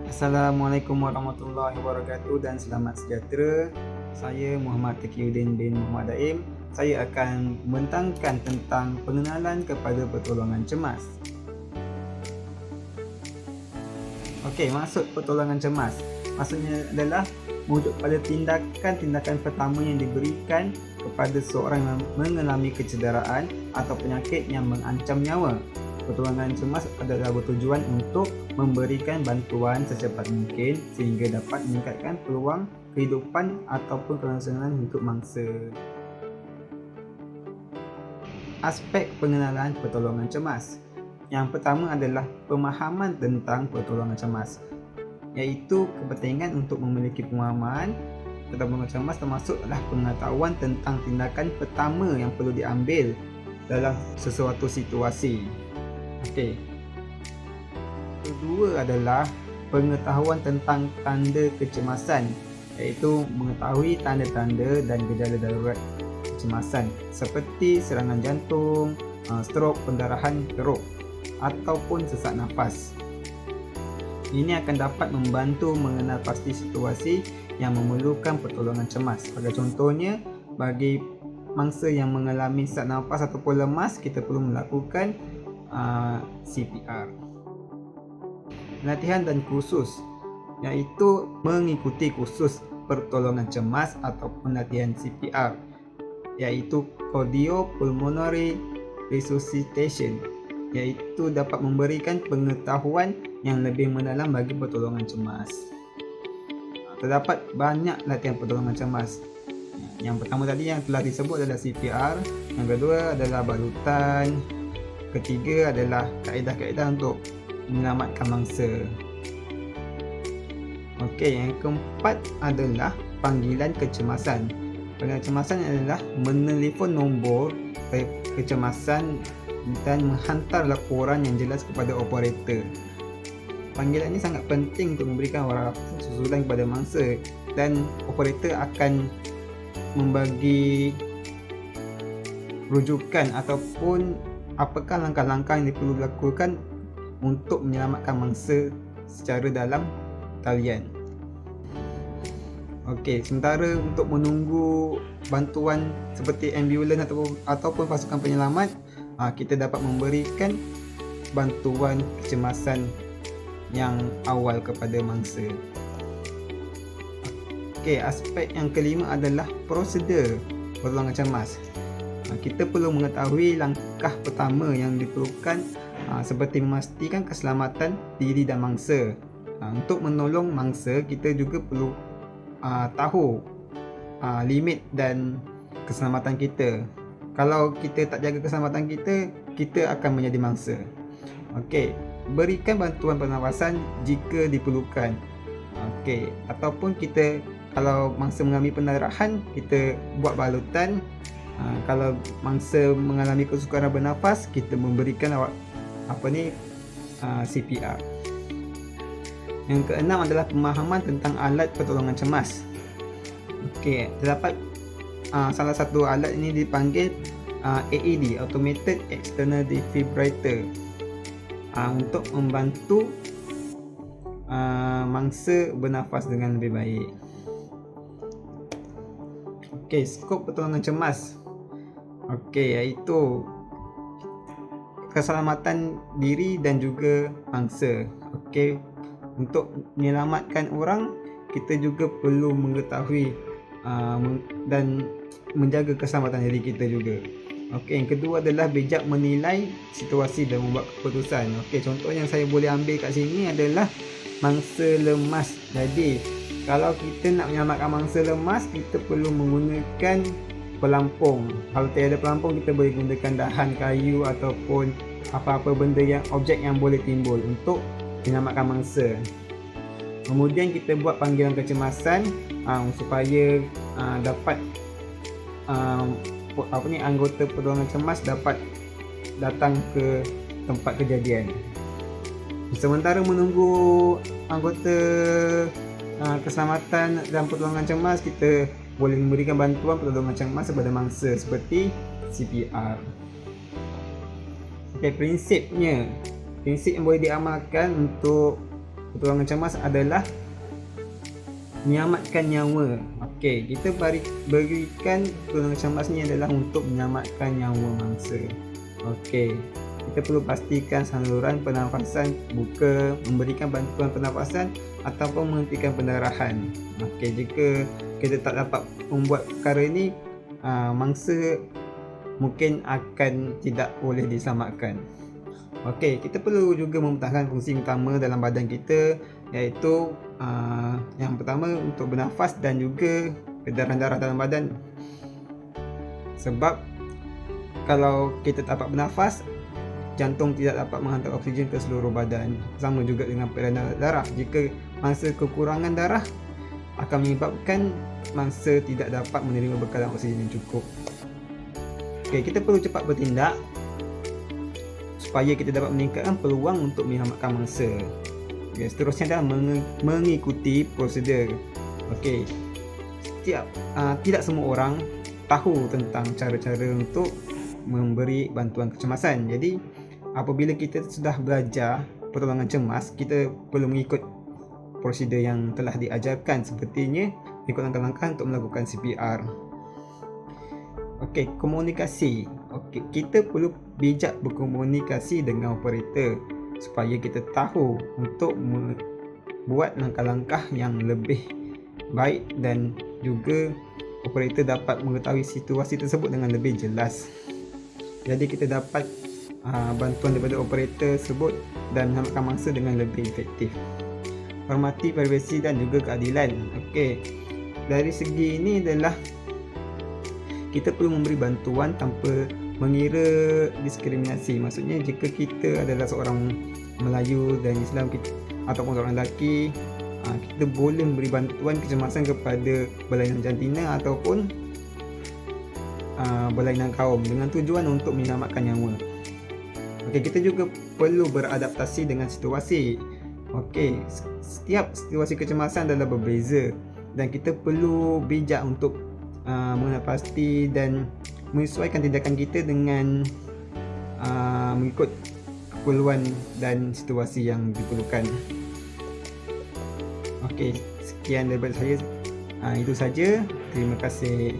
Assalamualaikum warahmatullahi wabarakatuh dan selamat sejahtera. Saya Muhammad Taqiyuddin bin Muhammad Daim. Saya akan membentangkan tentang pengenalan kepada pertolongan cemas. Okey, maksud pertolongan cemas maksudnya adalah merujuk pada tindakan-tindakan pertama yang diberikan kepada seorang yang mengalami kecederaan atau penyakit yang mengancam nyawa. Pertolongan cemas adalah bertujuan untuk memberikan bantuan secepat mungkin sehingga dapat meningkatkan peluang kehidupan ataupun kelangsungan hidup mangsa. Aspek pengenalan pertolongan cemas. Yang pertama adalah pemahaman tentang pertolongan cemas, iaitu kepentingan untuk memiliki pemahaman pertolongan cemas termasuklah pengetahuan tentang tindakan pertama yang perlu diambil dalam sesuatu situasi. Okey. Kedua adalah pengetahuan tentang tanda kecemasan, iaitu mengetahui tanda-tanda dan gejala darurat kecemasan seperti serangan jantung, strok, pendarahan teruk ataupun sesak nafas. Ini akan dapat membantu mengenal pasti situasi yang memerlukan pertolongan cemas. Sebagai contohnya, bagi mangsa yang mengalami sesak nafas ataupun lemas, kita perlu melakukan CPR. Latihan dan kursus, iaitu mengikuti kursus pertolongan cemas ataupun latihan CPR, iaitu Cardiopulmonary Resuscitation, iaitu dapat memberikan pengetahuan yang lebih mendalam bagi pertolongan cemas. Terdapat banyak latihan pertolongan cemas. Yang pertama tadi yang telah disebut adalah CPR, yang kedua adalah balutan, ketiga adalah kaedah-kaedah untuk menyelamatkan mangsa. Okey, yang keempat adalah panggilan kecemasan. Panggilan kecemasan adalah menelefon nombor kecemasan dan menghantar laporan yang jelas kepada operator. Panggilan ini sangat penting untuk memberikan susulan kepada mangsa dan operator akan membagi rujukan ataupun apakah langkah-langkah yang perlu dilakukan untuk menyelamatkan mangsa secara dalam talian. Okey, sementara untuk menunggu bantuan seperti ambulans ataupun pasukan penyelamat, kita dapat memberikan bantuan kecemasan yang awal kepada mangsa. Okey, aspek yang kelima adalah prosedur pertolongan cemas. Kita perlu mengetahui langkah pertama yang diperlukan seperti memastikan keselamatan diri dan mangsa. Untuk menolong mangsa, kita juga perlu tahu limit dan keselamatan kita. Kalau kita tak jaga keselamatan kita, kita akan menjadi mangsa. Okey, berikan bantuan pernafasan jika diperlukan. Okey, ataupun kita kalau mangsa mengalami pendarahan, kita buat balutan. Kalau mangsa mengalami kesukaran bernafas, kita memberikan CPR. Yang keenam adalah pemahaman tentang alat pertolongan cemas. Okey, terdapat salah satu alat ini dipanggil AED, Automated External Defibrillator, untuk membantu mangsa bernafas dengan lebih baik. Okey, skop pertolongan cemas. Okey, iaitu keselamatan diri dan juga mangsa. Okey, untuk menyelamatkan orang, kita juga perlu mengetahui dan menjaga keselamatan diri kita juga. Okey, yang kedua adalah bijak menilai situasi dan membuat keputusan. Okey, contoh yang saya boleh ambil kat sini adalah mangsa lemas. Jadi, kalau kita nak menyelamatkan mangsa lemas, kita perlu menggunakan pelampung. Kalau tiada pelampung, kita boleh gunakan dahan kayu ataupun apa-apa benda yang objek yang boleh timbul untuk menyelamatkan mangsa. Kemudian kita buat panggilan kecemasan supaya dapat anggota pertolongan cemas dapat datang ke tempat kejadian. Sementara menunggu anggota keselamatan dan pertolongan cemas, kita boleh memberikan bantuan pertolongan cemas kepada mangsa seperti CPR. Okey, prinsip yang boleh diamalkan untuk pertolongan cemas adalah menyelamatkan nyawa. Okey, kita berikan pertolongan cemas ni adalah untuk menyelamatkan nyawa mangsa. Okey, kita perlu pastikan saluran pernafasan buka, memberikan bantuan pernafasan ataupun menghentikan pendarahan. Okey, jika kita tak dapat membuat perkara ini, mangsa mungkin akan tidak boleh diselamatkan. Okey, kita perlu juga mempertahankan fungsi utama dalam badan kita, iaitu yang pertama untuk bernafas dan juga peredaran darah dalam badan. Sebab kalau kita tak dapat bernafas, jantung tidak dapat menghantar oksigen ke seluruh badan. Sama juga dengan peredaran darah. Jika mangsa kekurangan darah, akan menyebabkan mangsa tidak dapat menerima bekalan oksigen yang cukup. Okey, kita perlu cepat bertindak supaya kita dapat meningkatkan peluang untuk menyelamatkan mangsa. Okay, seterusnya adalah mengikuti prosedur. Okey, tidak semua orang tahu tentang cara-cara untuk memberi bantuan kecemasan. Jadi apabila kita sudah belajar pertolongan cemas, kita perlu mengikut prosedur yang telah diajarkan, sepertinya ikut langkah-langkah untuk melakukan CPR. Okey, komunikasi. Okey, kita perlu bijak berkomunikasi dengan operator supaya kita tahu untuk membuat langkah-langkah yang lebih baik dan juga operator dapat mengetahui situasi tersebut dengan lebih jelas. Jadi kita dapat bantuan daripada operator tersebut dan menyelamatkan mangsa dengan lebih efektif. Hormati privasi dan juga keadilan. Okey, dari segi ini adalah kita perlu memberi bantuan tanpa mengira diskriminasi. Maksudnya jika kita adalah seorang Melayu dan Islam ataupun seorang lelaki, kita boleh memberi bantuan kecemasan kepada berlainan jantina ataupun berlainan kaum dengan tujuan untuk menyelamatkan nyawa. Okey, kita juga perlu beradaptasi dengan situasi. Okey, setiap situasi kecemasan adalah berbeza dan kita perlu bijak untuk mengenal pasti dan menyesuaikan tindakan kita dengan mengikut keperluan dan situasi yang diperlukan. Okey, sekian daripada saya. Itu saja. Terima kasih.